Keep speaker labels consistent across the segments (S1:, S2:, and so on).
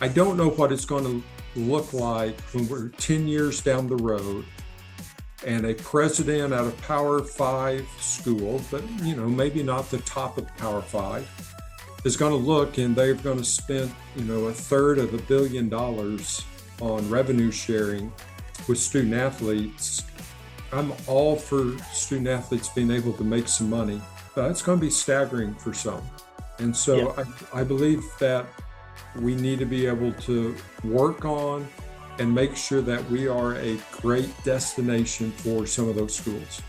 S1: I don't know what it's going to look like when we're 10 years down the road and a president at a Power Five school, but maybe not the top of Power Five, is going to look and they're going to spend, a third of $1 billion on revenue sharing with student athletes. I'm all for student athletes being able to make some money, but it's going to be staggering for some. And so I believe that we need to be able to work on and make sure that we are a great destination for some of those schools.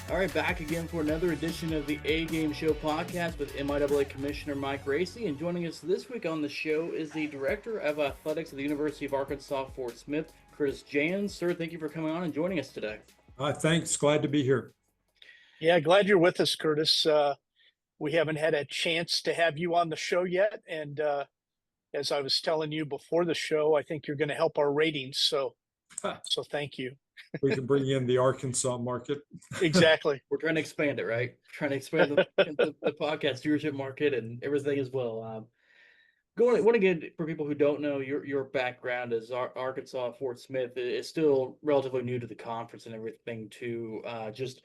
S2: All right, back again for another edition of the A Game Show podcast with MIAA Commissioner Mike Racy. And joining us this week on the show is the Director of Athletics at the University of Arkansas Fort Smith, Curtis Janz. Sir, thank you for coming on and joining us today.
S1: Thanks. Glad to be here.
S3: Yeah, glad you're with us, Curtis. We haven't had a chance to have you on the show yet. And as I was telling you before the show, I think you're going to help our ratings. So thank you.
S1: We can bring in the Arkansas market.
S3: Exactly.
S2: We're trying to expand it, right? Trying to expand the podcast viewership market and everything as well. Want to get, for people who don't know, your background as Arkansas Fort Smith is still relatively new to the conference and everything too. Just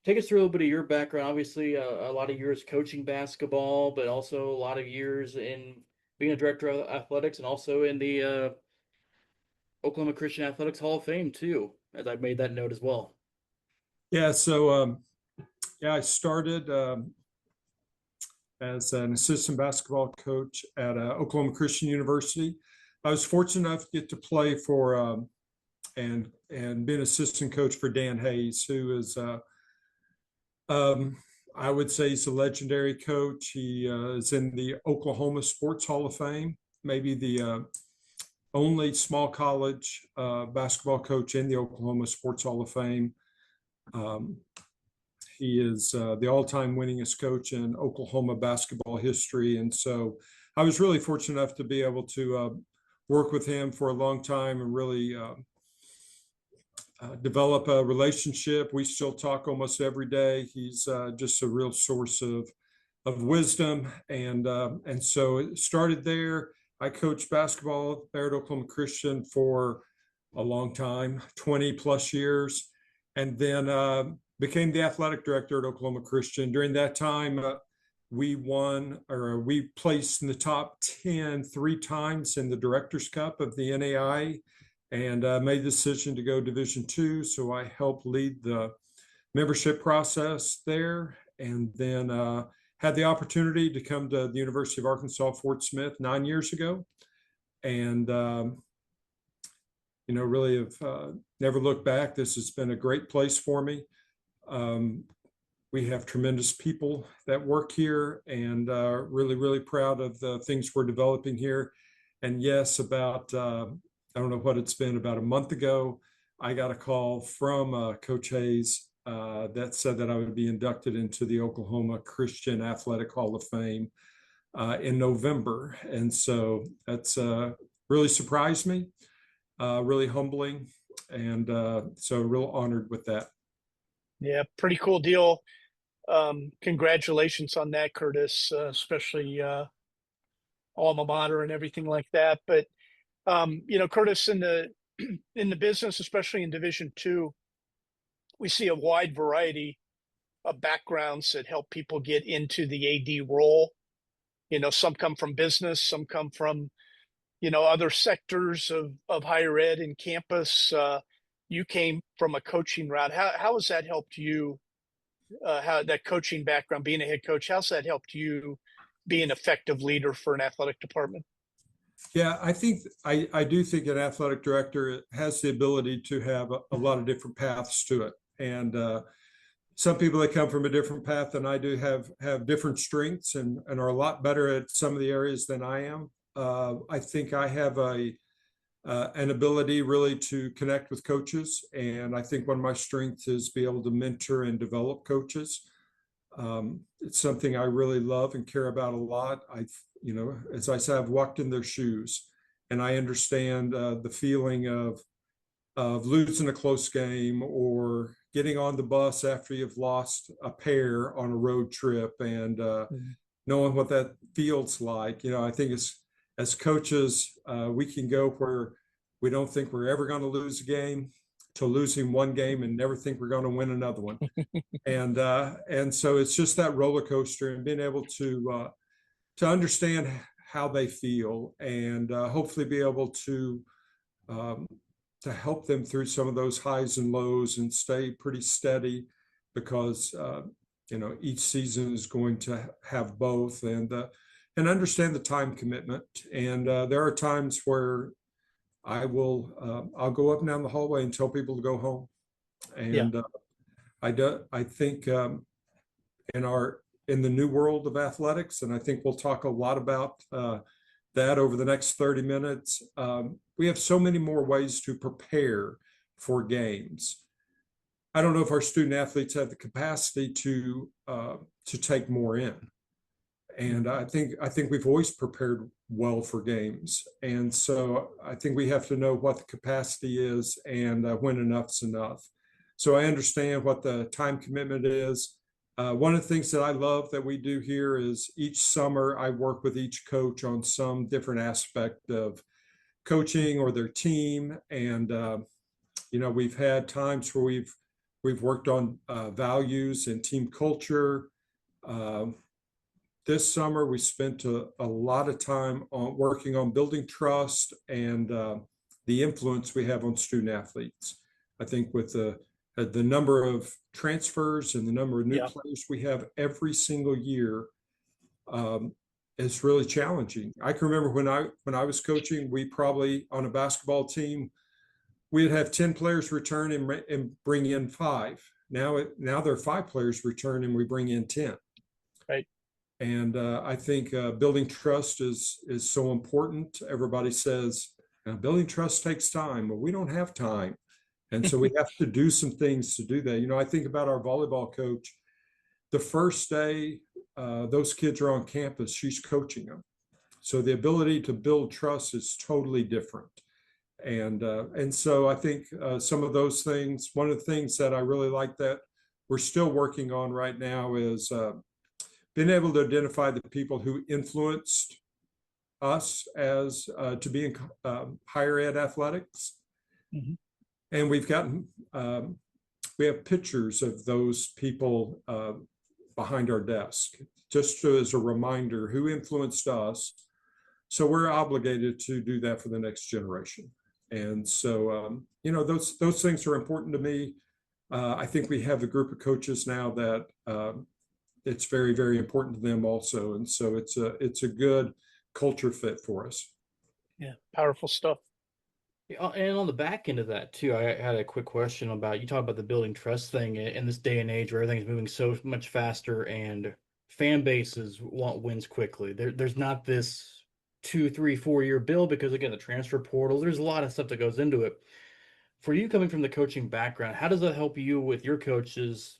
S2: take us through a little bit of your background. Obviously, a lot of years coaching basketball, but also a lot of years in being a director of athletics and also in the Oklahoma Christian Athletics Hall of Fame too, as I've made that note as well.
S1: Yeah, so I started as an assistant basketball coach at Oklahoma Christian University. I was fortunate enough to get to play for and be an assistant coach for Dan Hayes, who is I would say he's a legendary coach. He is in the Oklahoma Sports Hall of Fame, maybe the only small college basketball coach in the Oklahoma Sports Hall of Fame. He is the all-time winningest coach in Oklahoma basketball history. And so I was really fortunate enough to be able to work with him for a long time and really develop a relationship. We still talk almost every day. He's just a real source of wisdom. And so it started there. I coached basketball there at Oklahoma Christian for a long time, 20 plus years, and then became the athletic director at Oklahoma Christian. During that time, we placed in the top 10 3 times in the Directors Cup of the NAIA, and made the decision to go Division II. So I helped lead the membership process there, and then had the opportunity to come to the University of Arkansas Fort Smith 9 years ago, and really have never looked back. This has been a great place for me. We have tremendous people that work here, and really, really proud of the things we're developing here. And yes, about I don't know what it's been, about a month ago, I got a call from Coach Hayes that said that I would be inducted into the Oklahoma Christian Athletic Hall of Fame in November. And so that's really surprised me, really humbling. And so real honored with that.
S3: Yeah, pretty cool deal. Congratulations on that, Curtis, especially alma mater and everything like that. But, Curtis, in the business, especially in Division II, we see a wide variety of backgrounds that help people get into the AD role. Some come from business, some come from, other sectors of higher ed and campus. You came from a coaching route. How has that helped you? How that coaching background, being a head coach, how's that helped you be an effective leader for an athletic department?
S1: Yeah, I do think an athletic director has the ability to have a lot of different paths to it. And some people that come from a different path than I do have different strengths and are a lot better at some of the areas than I am. I think I have an ability really to connect with coaches. And I think one of my strengths is be able to mentor and develop coaches. It's something I really love and care about a lot. As I said, I've walked in their shoes, and I understand the feeling of losing a close game or getting on the bus after you've lost a pair on a road trip and knowing what that feels like. I think as coaches, we can go where we don't think we're ever going to lose a game to losing one game and never think we're going to win another one. And so it's just that roller coaster, and being able to understand how they feel, and hopefully be able um, to help them through some of those highs and lows and stay pretty steady, because each season is going to have both, and understand the time commitment. And there are times where I'll go up and down the hallway and tell people to go home. And I think in the new world of athletics, and I think we'll talk a lot about that over the next 30 minutes. We have so many more ways to prepare for games. I don't know if our student athletes have the capacity to take more in. And I think we've always prepared well for games. And so I think we have to know what the capacity is and when enough's enough. So I understand what the time commitment is. One of the things that I love that we do here is each summer I work with each coach on some different aspect of coaching or their team. And, we've had times where we've worked on values and team culture. This summer, we spent a lot of time on working on building trust and the influence we have on student athletes. I think with the number of transfers and the number of new players we have every single year, is really challenging. I can remember when I was coaching, we probably on a basketball team, we'd have 10 players return and bring in 5. Now there are 5 players return and we bring in 10.
S3: Right.
S1: And I think building trust is so important. Everybody says building trust takes time. Well, we don't have time. And so we have to do some things to do that. I think about our volleyball coach. The first day those kids are on campus, she's coaching them. So the ability to build trust is totally different. And so I think some of those things, one of the things that I really like that we're still working on right now is being able to identify the people who influenced us as to be in higher ed athletics. Mm-hmm. And we have pictures of those people behind our desk, just as a reminder who influenced us. So we're obligated to do that for the next generation. And so, those things are important to me. I think we have a group of coaches now that it's very, very important to them also. And so it's a good culture fit for us.
S3: Yeah, powerful stuff.
S2: Yeah, and on the back end of that too, I had a quick question about, you talk about the building trust thing in this day and age where everything's moving so much faster and fan bases want wins quickly. There's not this 2, 3, 4 year build because, again, the transfer portal, there's a lot of stuff that goes into it. For you, coming from the coaching background, how does that help you with your coaches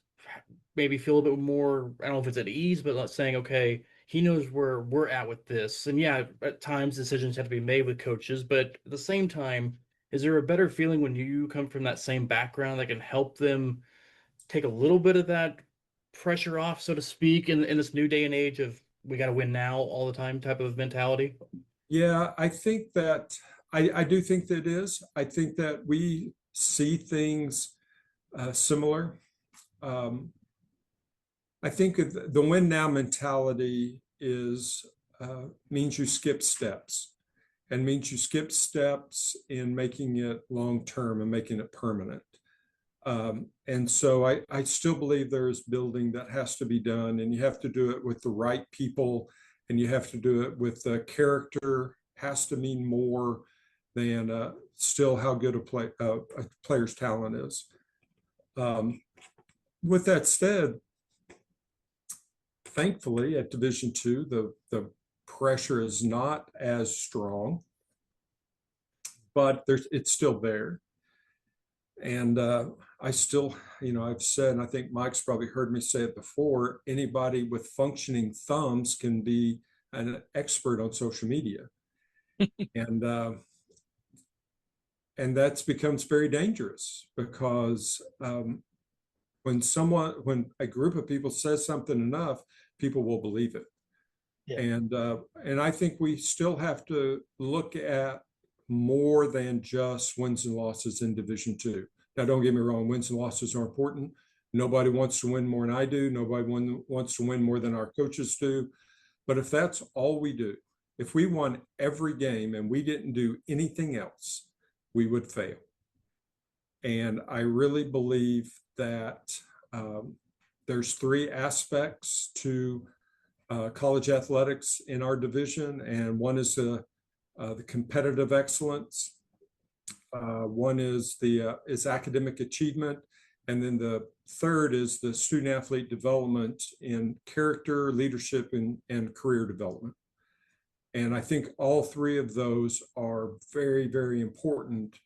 S2: maybe feel a bit more, I don't know if it's at ease, but not saying, okay, he knows where we're at with this. And yeah, at times decisions have to be made with coaches, but at the same time, is there a better feeling when you come from that same background that can help them take a little bit of that pressure off, so to speak, in this new day and age of we got to win now all the time type of mentality?
S1: Yeah, I think that I do think that it is. I think that we see things similar. I think the win now mentality means you skip steps, and means you skip steps in making it long term and making it permanent. And so I still believe there is building that has to be done, and you have to do it with the right people, and you have to do it with the character. Has to mean more than still how good a player's talent is. With that said, thankfully at Division II, the pressure is not as strong, but it's still there. And I still, I've said, and I think Mike's probably heard me say it before, anybody with functioning thumbs can be an expert on social media. And that becomes very dangerous because when a group of people says something enough, people will believe it.
S3: Yeah.
S1: And I think we still have to look at more than just wins and losses in Division II. Now, don't get me wrong, wins and losses are important. Nobody wants to win more than I do. Nobody wants to win more than our coaches do. But if that's all we do, if we won every game and we didn't do anything else, we would fail. And I really believe that there's three aspects to college athletics in our division, and one is the competitive excellence. One is is academic achievement, and then the third is the student athlete development in character, leadership, and career development. And I think all three of those are very, very important.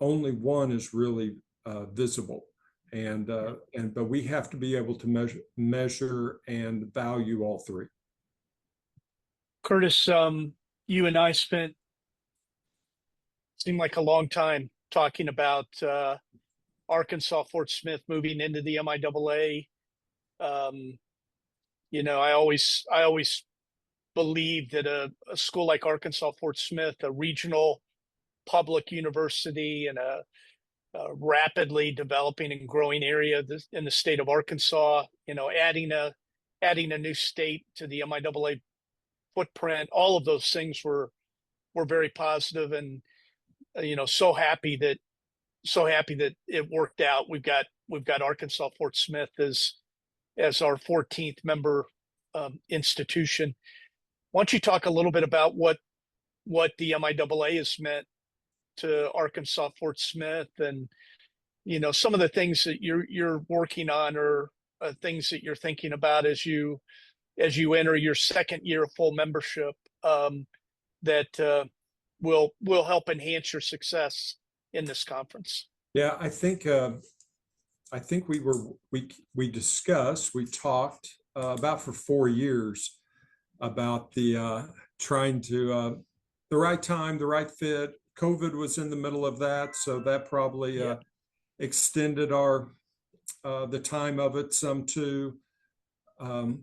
S1: Only one is really visible, but we have to be able to measure and value all three.
S3: Curtis, you and I seemed like a long time talking about Arkansas Fort Smith moving into the MIAA. I always believed that a school like Arkansas Fort Smith, a regional public university in a rapidly developing and growing area in the state of Arkansas, adding a new state to the MIAA footprint, all of those things were very positive, and so happy that it worked out. We've got Arkansas Fort Smith as our 14th member institution. Why don't you talk a little bit about what the MIAA has meant to Arkansas Fort Smith, and some of the things that you're working on, or things that you're thinking about as you enter your second year of full membership, that will help enhance your success in this conference.
S1: Yeah, I think we talked about for 4 years about trying to the right time, the right fit. COVID was in the middle of that, so that probably extended the time of it some too. I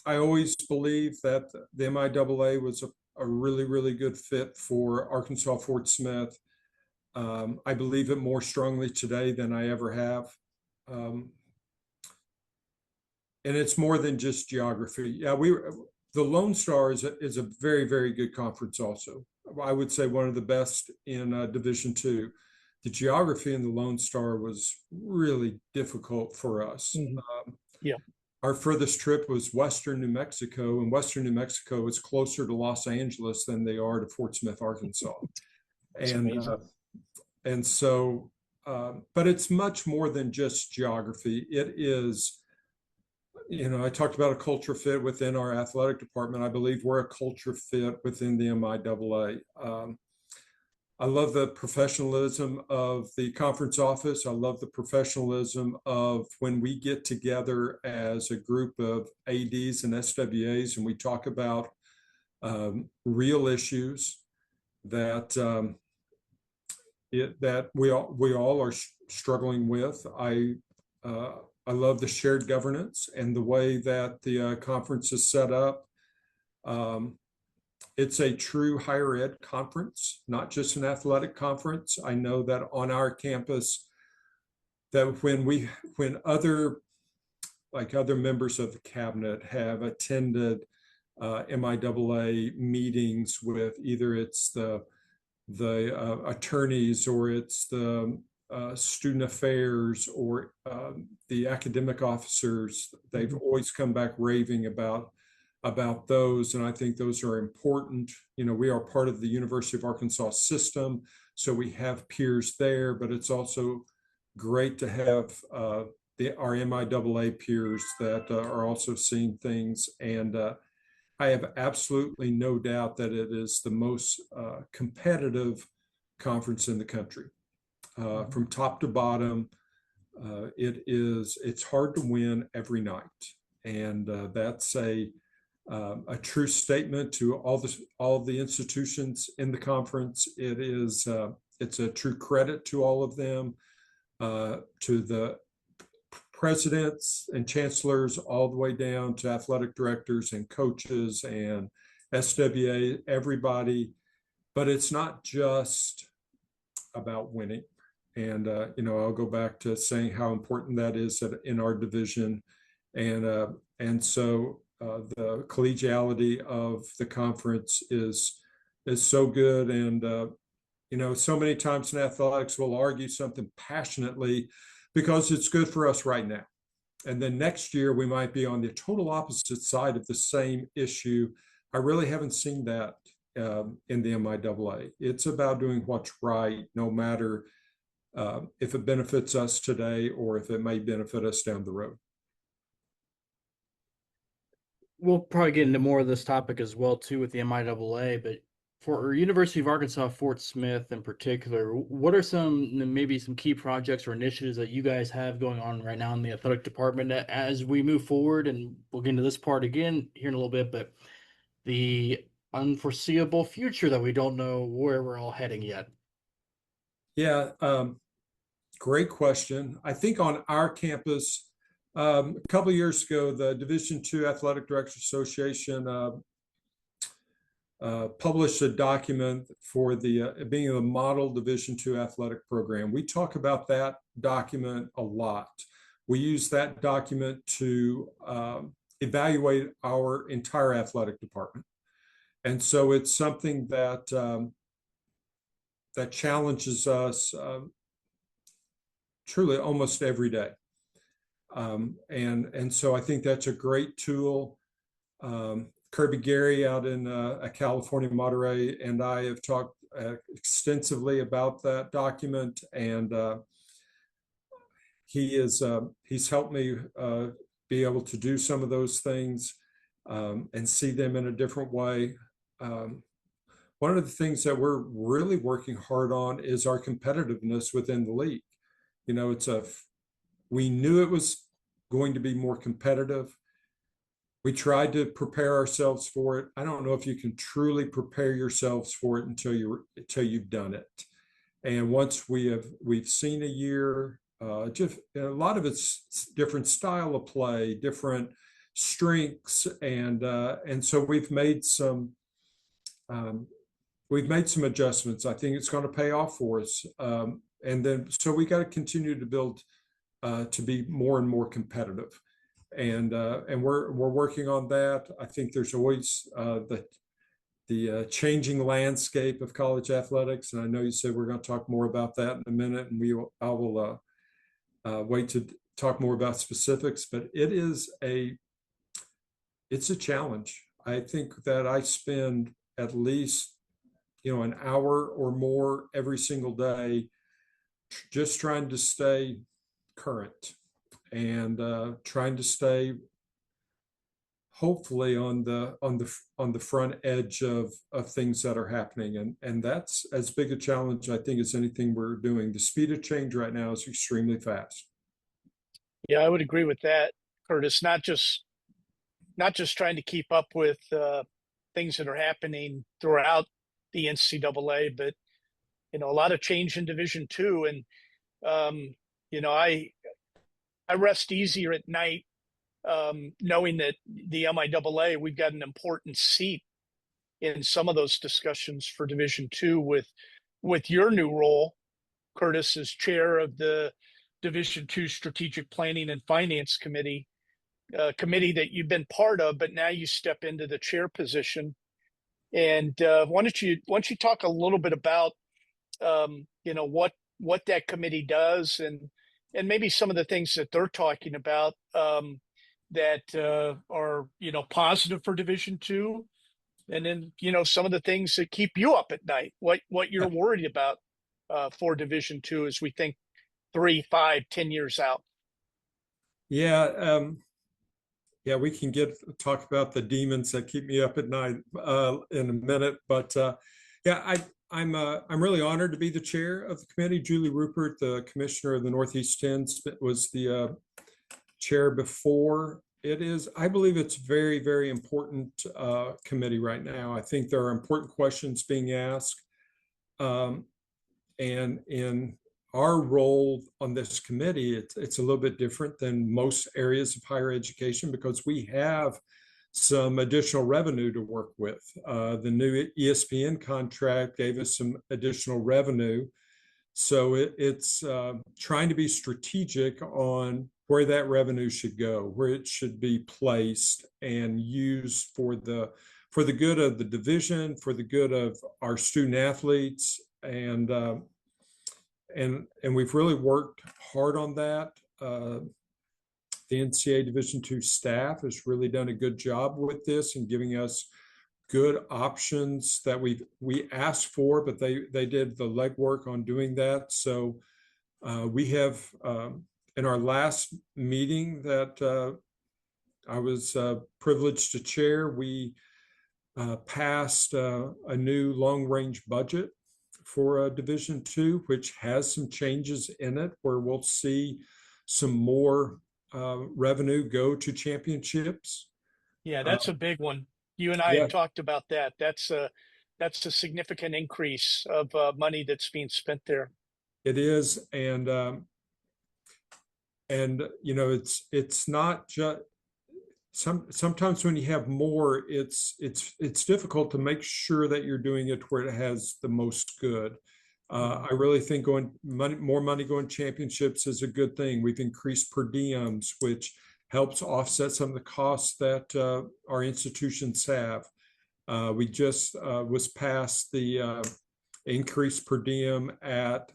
S1: always believed that the MIAA was a really, really good fit for Arkansas Fort Smith. I believe it more strongly today than I ever have. And it's more than just geography. Yeah, the Lone Star is a very, very good conference also. I would say one of the best in Division II. The geography in the Lone Star was really difficult for us.
S3: Mm-hmm.
S1: Our furthest trip was Western New Mexico, and Western New Mexico is closer to Los Angeles than they are to Fort Smith, Arkansas. And so, but it's much more than just geography. It is, I talked about a culture fit within our athletic department. I believe we're a culture fit within the MIAA. I love the professionalism of the conference office. I love the professionalism of when we get together as a group of ADs and SWAs and we talk about real issues that we all are struggling with. I love the shared governance and the way that the conference is set up. It's a true higher ed conference, not just an athletic conference. I know that on our campus, that when other members of the cabinet have attended MIAA meetings with either it's the attorneys or it's the student affairs or the academic officers, they've always come back raving about those, and I think those are important. We are part of the University of Arkansas system, so we have peers there, but it's also great to have our MIAA peers that are also seeing things. And I have absolutely no doubt that it is the most competitive conference in the country. From top to bottom, it's hard to win every night, and that's a true statement to all the institutions in the conference. It's a true credit to all of them. to the presidents and chancellors, all the way down to athletic directors and coaches and SWA, everybody. But it's not just about winning. And, I'll go back to saying how important that is in our division. And so the collegiality of the conference is so good. And, so many times in athletics, we'll argue something passionately because it's good for us right now. And then next year, we might be on the total opposite side of the same issue. I really haven't seen that in the MIAA. It's about doing what's right, no matter if it benefits us today or if it may benefit us down the road.
S2: We'll probably get into more of this topic as well too with the MIAA, but for University of Arkansas Fort Smith in particular, what are maybe some key projects or initiatives that you guys have going on right now in the athletic department as we move forward? And we'll get into this part again here in a little bit, but the unforeseeable future that we don't know where we're all heading yet.
S1: Yeah, great question. I think on our campus, a couple of years ago, the Division II Athletic Directors Association published a document for the being a model Division II athletic program. We talk about that document a lot. We use that document to evaluate our entire athletic department. And so it's something that that challenges us truly almost every day. And so I think that's a great tool. Kirby Gary out in California, Monterey, and I have talked extensively about that document, and he's helped me be able to do some of those things and see them in a different way. One of the things that we're really working hard on is our competitiveness within the league. We knew it was going to be more competitive. We tried to prepare ourselves for it. I don't know if you can truly prepare yourselves for it until you've done it. And once we've seen a year, just a lot of it's different style of play, different strengths, and so we've made some adjustments. I think it's going to pay off for us. And then so we got to continue to build to be more and more competitive. And we're working on that. I think there's always the changing landscape of college athletics, and I know you said we're going to talk more about that in a minute, and I will wait to talk more about specifics. But it's a challenge. I think that I spend at least an hour or more every single day just trying to stay current and trying to stay hopefully on the front edge of things that are happening, and that's as big a challenge I think as anything we're doing. The speed of change right now is extremely fast.
S3: Yeah, I would agree with that, Curtis. Not just trying to keep up with things that are happening throughout the NCAA, but a lot of change in Division II, and I rest easier at night knowing that the MIAA, we've got an important seat in some of those discussions for Division II with your new role, Curtis, as chair of the Division II Strategic Planning and Finance Committee, committee that you've been part of, but now you step into the chair position. And why don't you talk a little bit about what that committee does and maybe some of the things that they're talking about that are positive for Division II, and then some of the things that keep you up at night. What you're worried about for Division II as we think 3, 5, 10 years out.
S1: Yeah, we can talk about the demons that keep me up at night in a minute, but I'm really honored to be the chair of the committee. Julie Rupert, the commissioner of the Northeast 10, was the chair before. I believe it's very, very important committee right now. I think there are important questions being asked. And in our role on this committee, it's a little bit different than most areas of higher education because we have some additional revenue to work with. The new ESPN contract gave us some additional revenue. So it's trying to be strategic on where that revenue should go, where it should be placed and used for the good of the division, for the good of our student athletes, and we've really worked hard on that. The NCAA Division II staff has really done a good job with this and giving us good options that we asked for, but they did the legwork on doing that. So we have in our last meeting that I was privileged to chair, we passed a new long-range budget for Division II, which has some changes in it where we'll see some more revenue go to championships.
S3: Yeah, that's a big one. You and I
S1: Yeah,
S3: have talked about that. That's a significant increase of money that's being spent there.
S1: it is, and you know, it's not just sometimes when you have more, it's difficult to make sure that you're doing it where it has the most good. I really think more money going championships is a good thing. We've increased per diems, which helps offset some of the costs that our institutions have. We just was passed the increased per diem at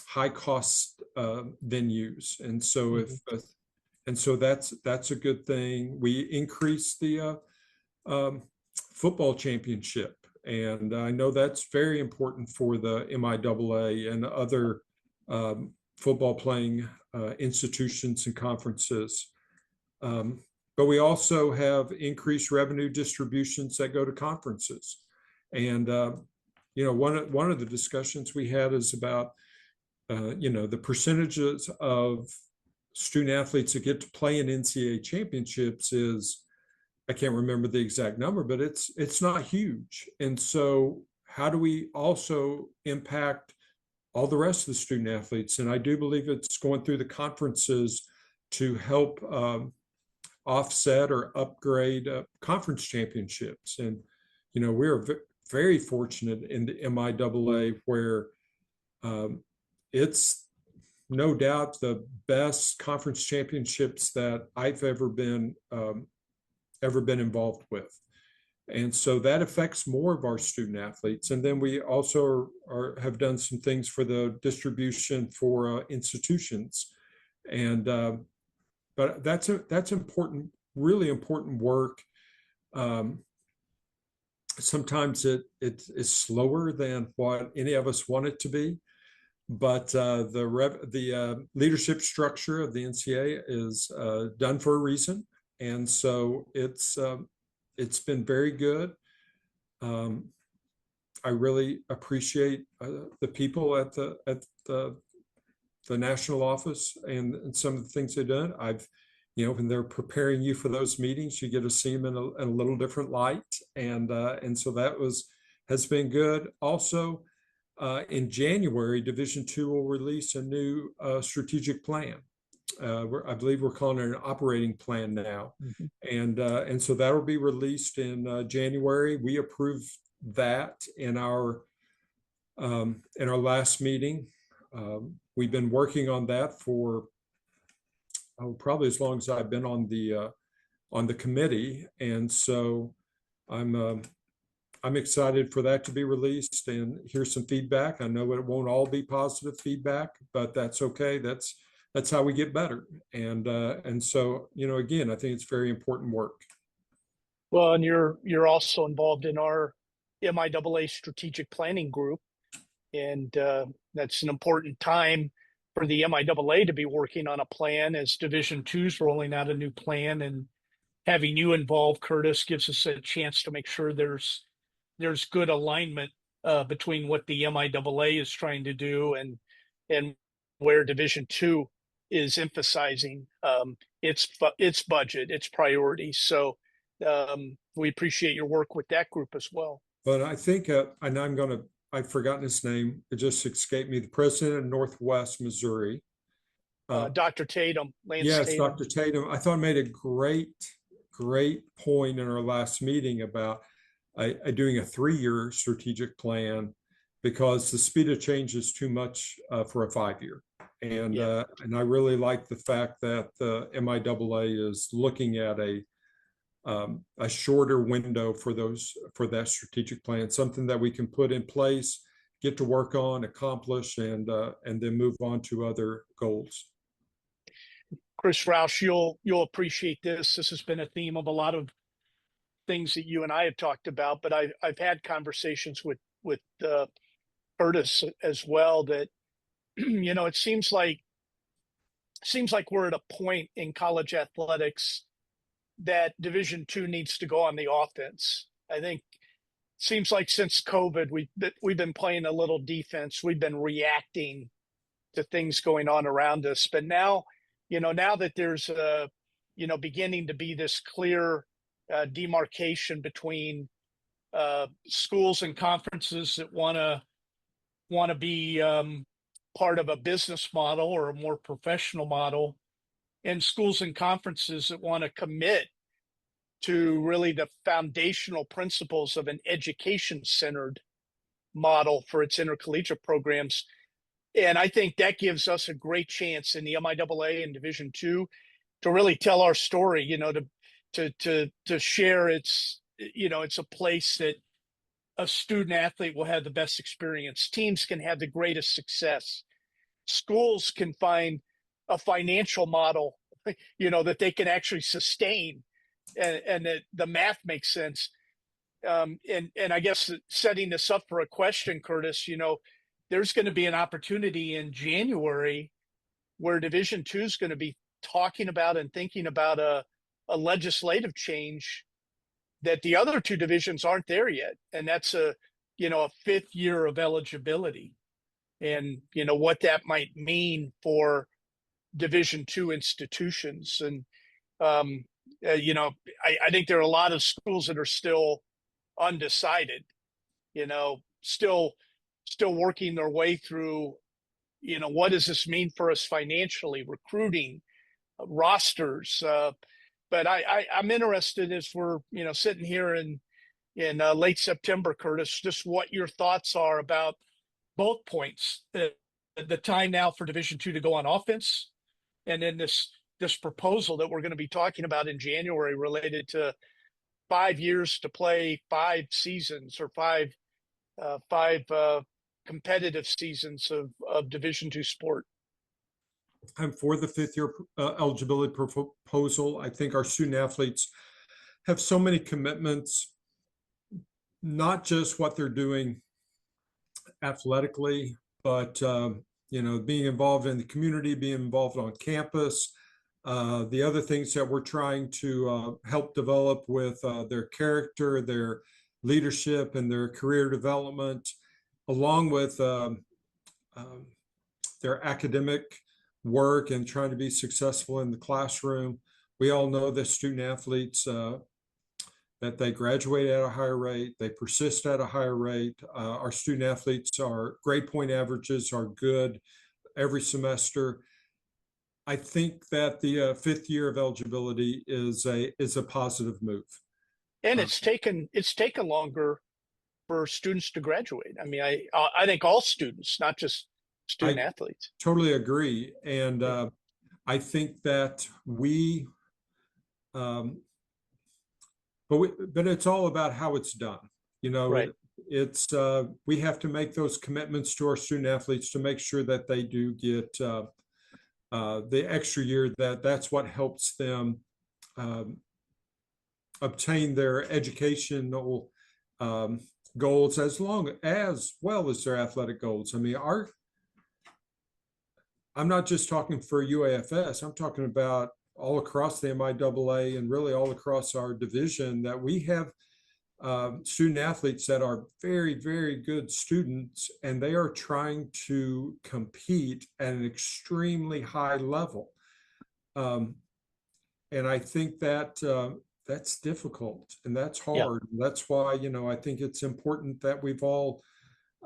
S1: high cost venues, and so that's a good thing. We increased the football championship, and I know that's very important for the MIAA and other football playing institutions and conferences. But we also have increased revenue distributions that go to conferences. And you know, one of the discussions we had is about you know, the percentages of student athletes that get to play in NCAA championships is, I can't remember the exact number, but it's not huge. And so how do we also impact all the rest of the student athletes? And I do believe it's going through the conferences to help offset or upgrade conference championships. And, you know, we're very fortunate in the MIAA where it's no doubt the best conference championships that I've ever been involved with. And so that affects more of our student athletes. And then we also have done some things for the distribution for institutions. And but that's important, really important work. Sometimes it is slower than what any of us want it to be, but the leadership structure of the NCAA is done for a reason, and so it's been very good. I really appreciate the people at the national office and some of the things they've done. You know, when they're preparing you for those meetings, you get to see them in a little different light, and so that has been good. Also, in January, Division II will release a new strategic plan. I believe we're calling it an operating plan now, and so that will be released in January. We approved that in our last meeting. We've been working on that for probably as long as I've been on the committee, and so I'm excited for that to be released and hear some feedback. I know it won't all be positive feedback, but that's okay. That's how we get better. And so, you know, again, I think it's very important work.
S3: Well, and you're also involved in our MIAA strategic planning group, and that's an important time for the MIAA to be working on a plan as Division II's rolling out a new plan, and having you involved, Curtis, gives us a chance to make sure there's good alignment between what the MIAA is trying to do and where Division II is emphasizing its budget, its priorities. So we appreciate your work with that group as well.
S1: But I think, and I'm going I've forgotten his name. It just escaped me. The president of Northwest Missouri.
S3: Dr. Tatum, Lance
S1: Yes,
S3: Tatum.
S1: Dr. Tatum. I thought made a great point in our last meeting about doing a 3-year strategic plan because the speed of change is too much for a 5-year. And I really like the fact that the MIAA is looking at a shorter window for that strategic plan, something that we can put in place, get to work on, accomplish, and then move on to other goals.
S3: Chris Roush, you'll appreciate this. This has been a theme of a lot of things that you and I have talked about, but I've had conversations with Curtis as well that it seems like we're at a point in college athletics that Division II needs to go on the offense. I think it seems like since COVID we've been playing a little defense. We've been reacting to things going on around us, but now that there's beginning to be this clear demarcation between schools and conferences that want to be part of a business model or a more professional model, and schools and conferences that want to commit to really the foundational principles of an education-centered model for its intercollegiate programs. And I think that gives us a great chance in the MIAA and Division II to really tell our story, to share it's a place that a student athlete will have the best experience. Teams can have the greatest success. Schools can find a financial model, that they can actually sustain, and that the math makes sense. And I guess setting this up for a question, Curtis, there's going to be an opportunity in January where Division II is going to be talking about and thinking about a legislative change that the other two divisions aren't there yet. And that's a 5th year of eligibility, and, what that might mean for Division II institutions. And, I think there are a lot of schools that are still undecided, still working their way through, what does this mean for us financially, recruiting, rosters. But I'm interested as we're, sitting here in late September, Curtis, just what your thoughts are about both points. The time now for Division II to go on offense, and then this proposal that we're going to be talking about in January related to 5 years to play 5 seasons or five competitive seasons of Division II sport.
S1: I'm for the 5th year eligibility proposal. I think our student athletes have so many commitments, not just what they're doing athletically, but being involved in the community, being involved on campus, the other things that we're trying to help develop with their character, their leadership, and their career development, along with their academic work and trying to be successful in the classroom. We all know that student athletes, that they graduate at a higher rate, they persist at a higher rate. Our student athletes, our grade point averages are good every semester. I think that the 5th year of eligibility is a positive move.
S3: And it's taken longer for students to graduate. I mean, I think all students, not just student athletes.
S1: Totally agree. And I think that but it's all about how it's done.
S3: Right.
S1: It's we have to make those commitments to our student athletes to make sure that they do get the extra year. That's what helps them obtain their educational goals as well as their athletic goals. I mean, I'm not just talking for UAFS. I'm talking about all across the MIAA and really all across our division, that we have student athletes that are very, very good students, and they are trying to compete at an extremely high level. And I think that that's difficult and that's hard. Yeah. That's why, I think it's important that we've all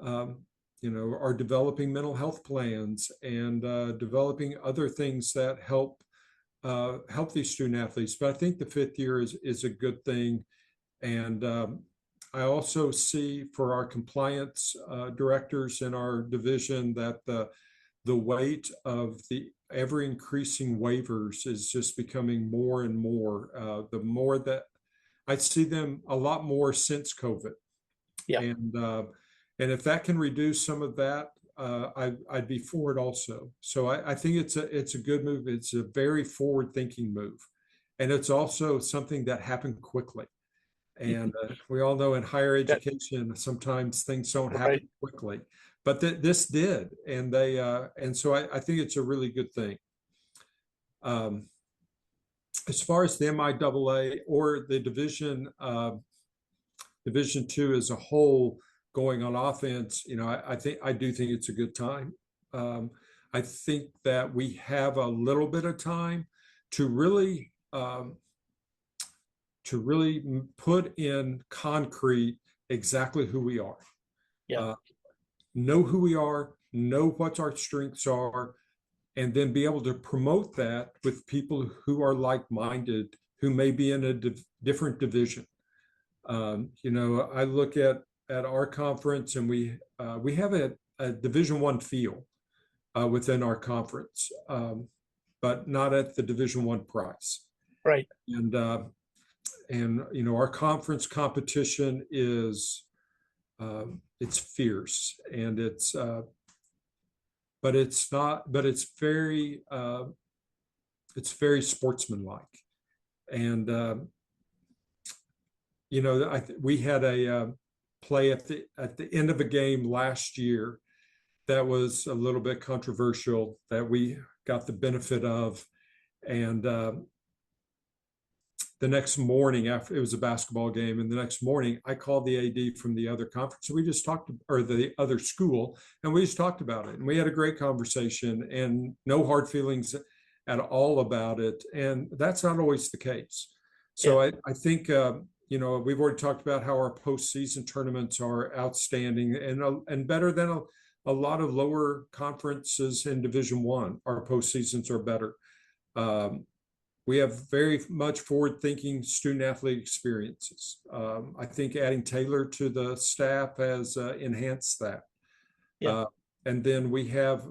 S1: are developing mental health plans and developing other things that help these student athletes. But I think the fifth year is a good thing. And I also see for our compliance directors in our division that the weight of the ever increasing waivers is just becoming more and more. The more that I see them a lot more since COVID.
S3: Yeah.
S1: And if that can reduce some of that, I'd be for it also. So I think it's a good move. It's a very forward-thinking move, and it's also something that happened quickly. And we all know in higher education sometimes things don't happen quickly, but this did, and so I think it's a really good thing. As far as the MIAA or the Division II as a whole going on offense, I do think it's a good time. I think that we have a little bit of time to really put in concrete exactly who we are.
S2: Yeah.
S1: Know who we are, know what our strengths are, and then be able to promote that with people who are like-minded, who may be in a different division. I look at our conference, and we have a Division I feel within our conference, but not at the Division I price.
S3: Right.
S1: And our conference competition is it's fierce, and but it's very sportsmanlike. And we had a play at the end of a game last year that was a little bit controversial that we got the benefit of, and the next morning, after it was a basketball game, and the next morning I called the AD from the other conference. We just talked, or the other school, and we just talked about it. And we had a great conversation, and no hard feelings at all about it. And that's not always the case. So yeah. I think, we've already talked about how our postseason tournaments are outstanding and better than a lot of lower conferences in Division I. Our postseasons are better. We have very much forward-thinking student-athlete experiences. I think adding Taylor to the staff has enhanced that. Yeah. And then we have,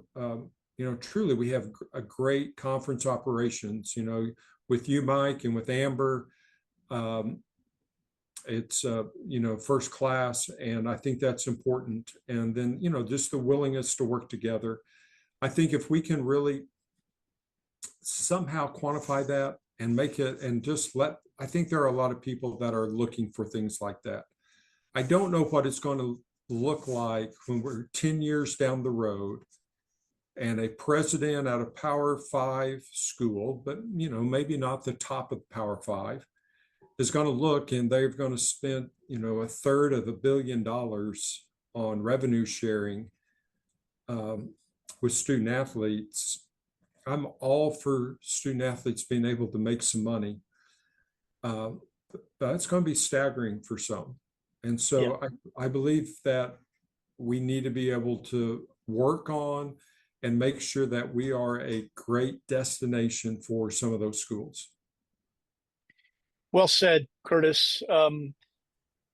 S1: truly we have a great conference operations, with you, Mike, and with Amber. It's, first class, and I think that's important. And then, just the willingness to work together. I think if we can really somehow quantify that and make it, and I think there are a lot of people that are looking for things like that. I don't know what it's going to look like when we're 10 years down the road and a president at a Power 5 school, but maybe not the top of Power 5, is going to look, and they're going to spend a third of $1 billion on revenue sharing with student athletes. I'm all for student athletes being able to make some money, but it's going to be staggering for some. And so yeah. I believe that we need to be able to work on and make sure that we are a great destination for some of those schools.
S3: Well said, Curtis.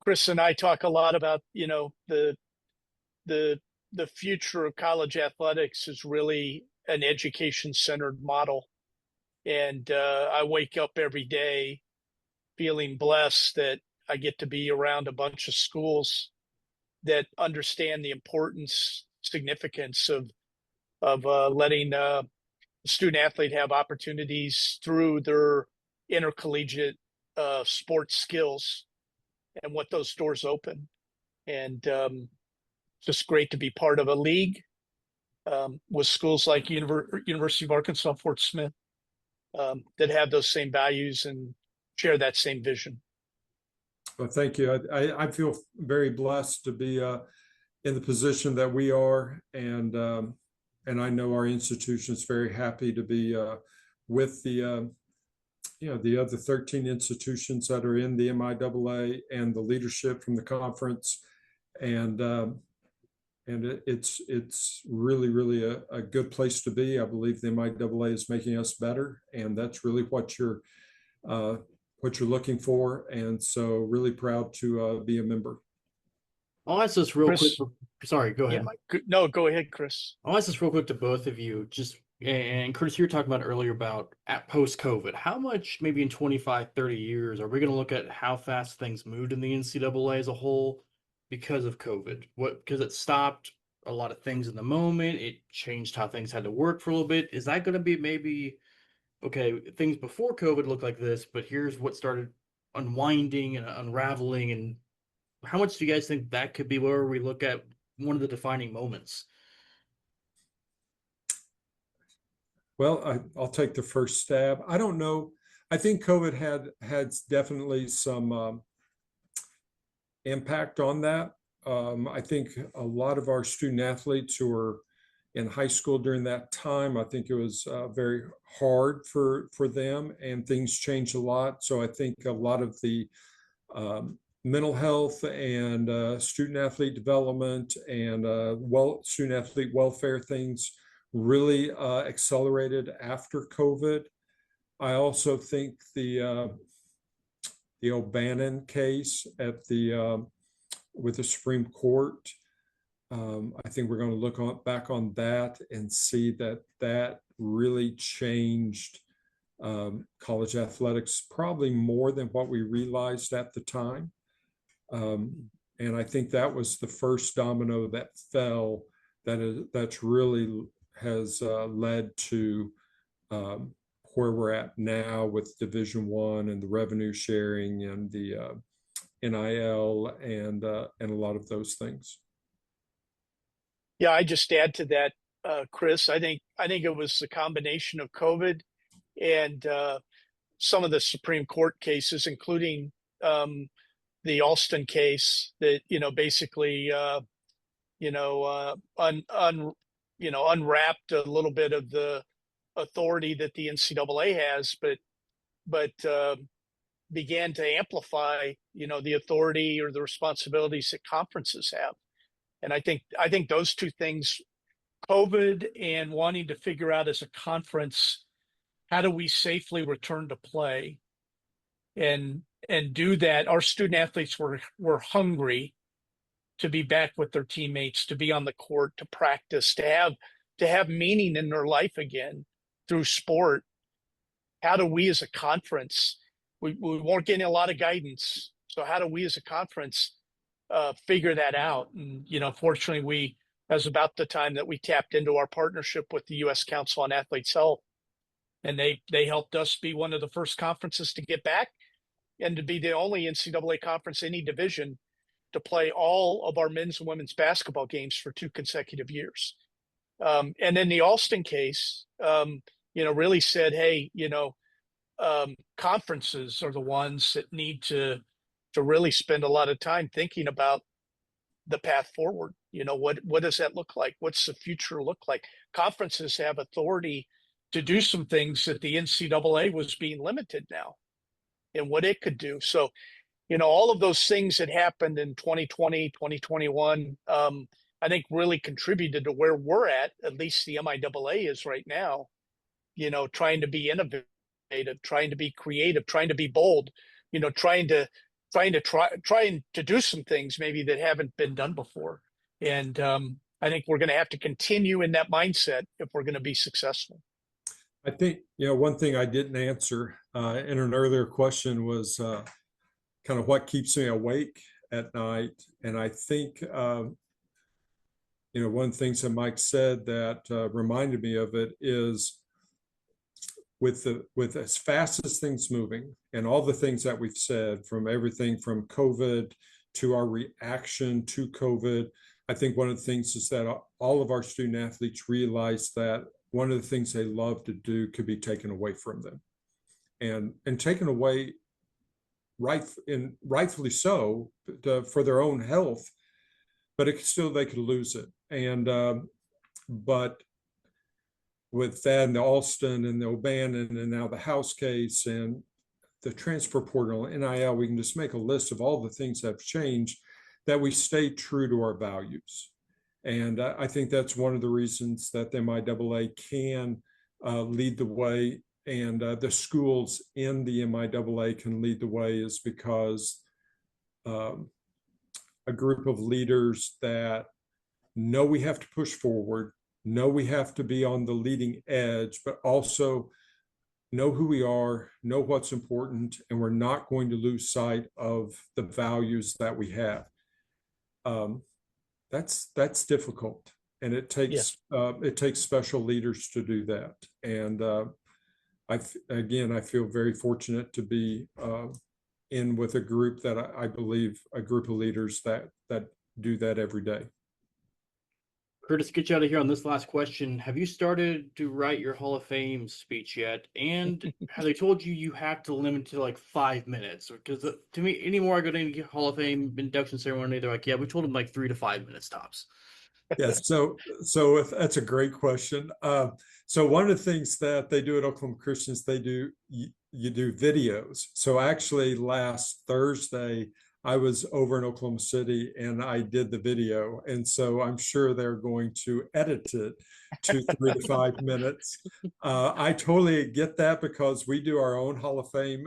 S3: Chris and I talk a lot about, the future of college athletics is really an education-centered model. And I wake up every day feeling blessed that I get to be around a bunch of schools that understand the importance, significance of letting a student athlete have opportunities through their intercollegiate sports skills and what those doors open. And just great to be part of a league with schools like University of Arkansas, Fort Smith, that have those same values and share that same vision.
S1: Well, thank you. I feel very blessed to be in the position that we are, and I know our institution is very happy to be with the other 13 institutions that are in the MIAA and the leadership from the conference. And it's really a good place to be. I believe the MIAA is making us better, and that's really what you're looking for. And so really proud to be a member.
S2: I'll ask this real quick.
S3: Chris?
S2: Sorry, go ahead,
S3: Yeah.
S2: Mike.
S3: No, go ahead, Chris.
S2: I'll ask this real quick to both of you. And Curtis, you were talking about earlier about at post-COVID, how much maybe in 25, 30 years are we going to look at how fast things moved in the NCAA as a whole because of COVID? Because it stopped a lot of things in the moment. It changed how things had to work for a little bit. Is that going to be maybe, okay, things before COVID looked like this, but here's what started unwinding and unraveling? And how much do you guys think that could be where we look at one of the defining moments?
S1: Well, I'll take the first stab. I don't know. I think COVID had definitely some impact on that. I think a lot of our student athletes who were in high school during that time, I think it was very hard for them, and things changed a lot. So I think a lot of the mental health and student athlete development and student athlete welfare things really accelerated after COVID. I also think the O'Bannon case at with the Supreme Court, I think we're going to look back on that and see that really changed college athletics probably more than what we realized at the time. And I think that was the first domino that fell that's really has led to where we're at now with Division I and the revenue sharing and the NIL and a lot of those things.
S3: Yeah, I just add to that, Chris. I think it was the combination of COVID and some of the Supreme Court cases, including the Alston case, that basically unwrapped a little bit of the authority that the NCAA has, but began to amplify the authority or the responsibilities that conferences have. And I think those two things, COVID and wanting to figure out as a conference, how do we safely return to play and do that. Our student athletes were hungry to be back with their teammates, to be on the court, to practice, to have meaning in their life again through sport. How do we as a conference, we weren't getting a lot of guidance, so how do we as a conference figure that out? And fortunately, that was about the time that we tapped into our partnership with the U.S. Council on Athletes Health, and they helped us be one of the first conferences to get back and to be the only NCAA conference, any division, to play all of our men's and women's basketball games for 2 consecutive years. And then the Alston case, really said, hey, conferences are the ones that need to really spend a lot of time thinking about the path forward. What does that look like? What's the future look like? Conferences have authority to do some things that the NCAA was being limited now, and what it could do. So, all of those things that happened in 2020, 2021, I think really contributed to where we're at least the MIAA is right now, trying to be innovative, trying to be creative, trying to be bold, trying to do some things maybe that haven't been done before. And I think we're going to have to continue in that mindset if we're going to be successful.
S1: I think, one thing I didn't answer in an earlier question was kind of what keeps me awake at night. And I think, one of the things that Mike said that reminded me of it is with as fast as things moving and all the things that we've said, from everything from COVID to our reaction to COVID, I think one of the things is that all of our student athletes realize that one of the things they love to do could be taken away from them, and taken away rightfully so for their own health, but they could lose it. And but with that and the Alston and the O'Bannon and now the House case and the transfer portal, NIL, we can just make a list of all the things that have changed, that we stay true to our values. And I think that's one of the reasons that the MIAA can lead the way, and the schools in the MIAA can lead the way, is because a group of leaders that know we have to push forward, know we have to be on the leading edge, but also know who we are, know what's important, and we're not going to lose sight of the values that we have. That's difficult, and it takes special leaders to do that. And I feel very fortunate to be in with a group that I believe a group of leaders that do that every day.
S2: Curtis, get you out of here on this last question. Have you started to write your Hall of Fame speech yet? And have they told you have to limit to like 5 minutes? Because to me, anymore I go to any Hall of Fame induction ceremony, they're like, yeah, we told them like 3 to 5 minutes tops.
S1: Yes, so that's a great question. So one of the things that they do at Oklahoma Christians, you do videos. So actually, last Thursday, I was over in Oklahoma City and I did the video, and so I'm sure they're going to edit it to 3 to 5 minutes. I totally get that because we do our own Hall of Fame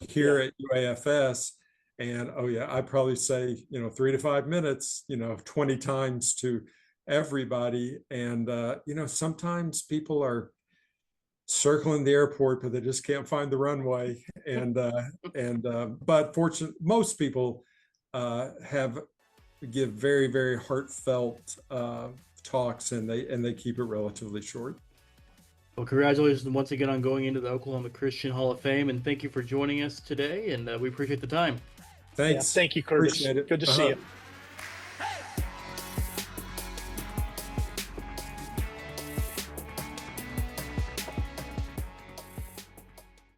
S1: here at UAFS. And oh yeah, I'd probably say, 3 to 5 minutes, 20 times to everybody. And sometimes people are circling the airport, but they just can't find the runway. But fortunately, most people give very, very heartfelt talks, and they keep it relatively short.
S2: Well, congratulations once again on going into the Oklahoma Christian Hall of Fame, and thank you for joining us today, and we appreciate the time.
S1: Thanks.
S3: Yeah, thank you, Curtis.
S1: Appreciate it.
S3: Good to see you.